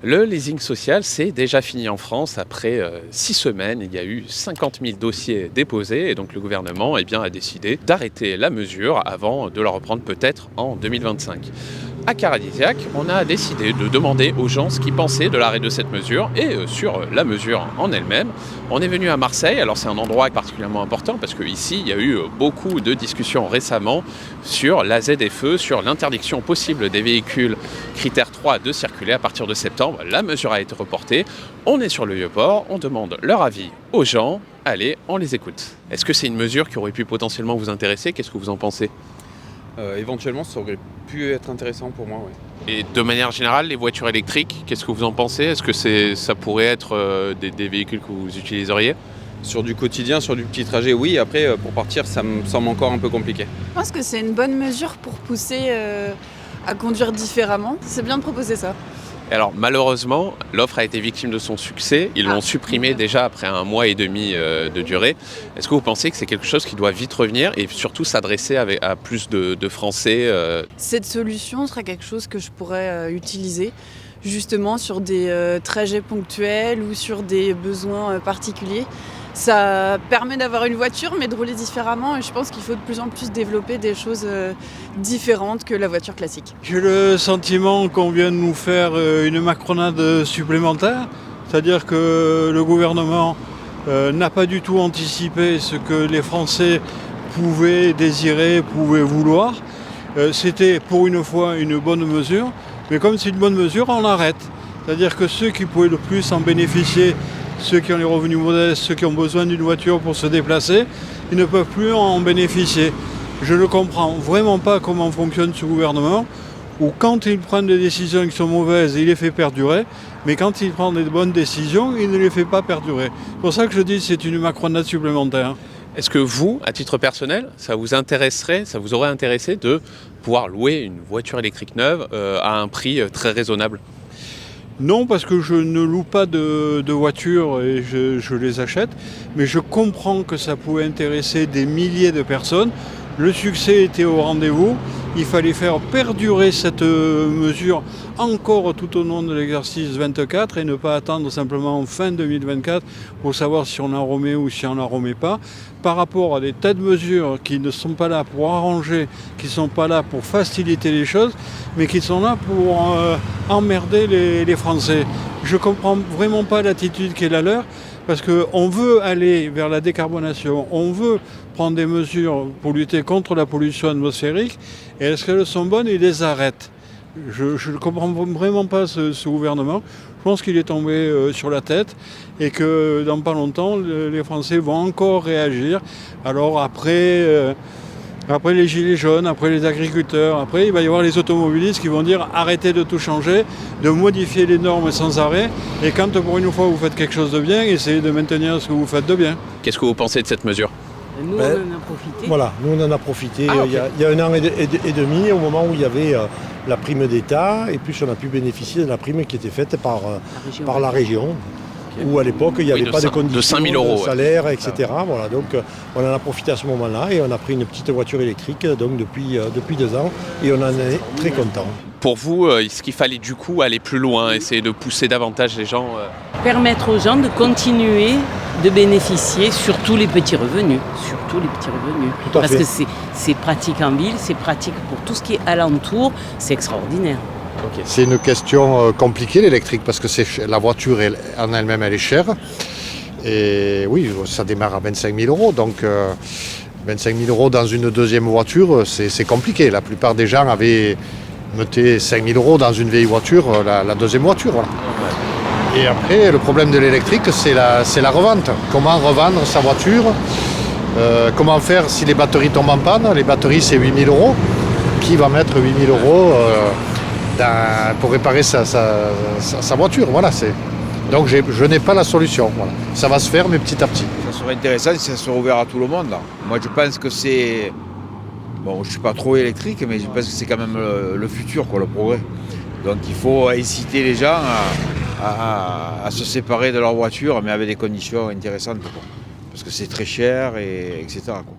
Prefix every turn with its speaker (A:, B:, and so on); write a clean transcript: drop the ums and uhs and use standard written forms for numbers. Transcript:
A: Le leasing social, c'est déjà fini en France. Après 6 semaines, il y a eu 50 000 dossiers déposés et donc le gouvernement a décidé d'arrêter la mesure avant de la reprendre peut-être en 2025. À Caradisiac, on a décidé de demander aux gens ce qu'ils pensaient de l'arrêt de cette mesure et sur la mesure en elle-même. On est venu à Marseille, alors c'est un endroit particulièrement important parce qu'ici, il y a eu beaucoup de discussions récemment sur la ZFE, sur l'interdiction possible des véhicules critère 3 de circuler à partir de septembre. La mesure a été reportée, on est sur le Vieux-Port, on demande leur avis aux gens, allez, on les écoute. Est-ce que c'est une mesure qui aurait pu potentiellement vous intéresser? Qu'est-ce que vous en pensez?
B: Éventuellement, ça aurait pu être intéressant pour moi, oui.
A: Et de manière générale, les voitures électriques, qu'est-ce que vous en pensez? Est-ce que ça pourrait être des véhicules que vous utiliseriez?
B: Sur du quotidien, sur du petit trajet, oui. Après, pour partir, ça me semble encore un peu compliqué.
C: Je pense que c'est une bonne mesure pour pousser à conduire différemment. C'est bien de proposer ça.
A: Alors malheureusement, l'offre a été victime de son succès. Ils l'ont supprimée déjà après 1 mois et demi de durée. Est-ce que vous pensez que c'est quelque chose qui doit vite revenir et surtout s'adresser à plus de Français
C: Cette solution serait quelque chose que je pourrais utiliser justement sur des trajets ponctuels ou sur des besoins particuliers. Ça permet d'avoir une voiture mais de rouler différemment et je pense qu'il faut de plus en plus développer des choses différentes que la voiture classique.
D: J'ai le sentiment qu'on vient de nous faire une macronade supplémentaire, c'est-à-dire que le gouvernement n'a pas du tout anticipé ce que les Français pouvaient désirer, pouvaient vouloir. C'était pour une fois une bonne mesure, mais comme c'est une bonne mesure, on l'arrête. C'est-à-dire que ceux qui pouvaient le plus en bénéficier, ceux qui ont les revenus modestes, ceux qui ont besoin d'une voiture pour se déplacer, ils ne peuvent plus en bénéficier. Je ne comprends vraiment pas comment fonctionne ce gouvernement, où quand il prend des décisions qui sont mauvaises, il les fait perdurer, mais quand il prend des bonnes décisions, il ne les fait pas perdurer. C'est pour ça que je dis que c'est une macronade supplémentaire.
A: Est-ce que vous, à titre personnel, ça vous aurait intéressé de pouvoir louer une voiture électrique neuve à un prix très raisonnable?
D: Non, parce que je ne loue pas de voitures et je les achète, mais je comprends que ça pouvait intéresser des milliers de personnes. Le succès était au rendez-vous, il fallait faire perdurer cette mesure encore tout au long de l'exercice 24 et ne pas attendre simplement fin 2024 pour savoir si on en remet ou si on n'en remet pas. Par rapport à des tas de mesures qui ne sont pas là pour arranger, qui ne sont pas là pour faciliter les choses, mais qui sont là pour emmerder les Français. Je ne comprends vraiment pas l'attitude qui est la leur, parce qu'on veut aller vers la décarbonation, on veut prendre des mesures pour lutter contre la pollution atmosphérique, et est-ce qu'elles sont bonnes? Ils les arrêtent. Je ne comprends vraiment pas ce gouvernement. Je pense qu'il est tombé sur la tête et que dans pas longtemps, les Français vont encore réagir. Alors après les gilets jaunes, après les agriculteurs, après il va y avoir les automobilistes qui vont dire arrêtez de tout changer, de modifier les normes sans arrêt. Et quand pour une fois vous faites quelque chose de bien, essayez de maintenir ce que vous faites de bien.
A: Qu'est-ce que vous pensez de cette mesure?
E: Nous, on en a profité.
F: Voilà, nous on en a profité
A: okay.
F: il y a 1 an et demi, au moment où il y avait la prime d'État, et puis on a pu bénéficier de la prime qui était faite par la région. Où à l'époque il n'y avait pas de conditions
A: de 5 000 €
F: de salaire, etc. Voilà, donc on en a profité à ce moment-là et on a pris une petite voiture électrique donc depuis 2 ans et on en est très content.
A: Pour vous, est-ce qu'il fallait du coup aller plus loin, essayer de pousser davantage les gens
E: Permettre aux gens de continuer de bénéficier, surtout les petits revenus.
F: Tout à
E: Parce
F: fait.
E: que c'est pratique en ville, c'est pratique pour tout ce qui est alentour, c'est extraordinaire.
A: Okay.
G: C'est une question compliquée l'électrique parce que la voiture en elle-même elle est chère. Et oui, ça démarre à 25 000 €. Donc 25 000 € dans une deuxième voiture, c'est compliqué. La plupart des gens avaient metté 5 000 € dans une vieille voiture, la deuxième voiture. Voilà. Et après, le problème de l'électrique, c'est la revente. Comment revendre sa voiture? Comment faire si les batteries tombent en panne? Les batteries, c'est 8 000 €. Qui va mettre 8 000 € pour réparer sa voiture? Voilà, donc je n'ai pas la solution. Voilà. Ça va se faire, mais petit à petit.
H: Ça serait intéressant si ça serait ouvert à tout le monde. Là. Moi, je pense que c'est... Bon, je ne suis pas trop électrique, mais je pense que c'est quand même le futur, quoi, le progrès. Donc il faut inciter les gens à se séparer de leur voiture, mais avec des conditions intéressantes, quoi. Parce que c'est très cher, etc., quoi.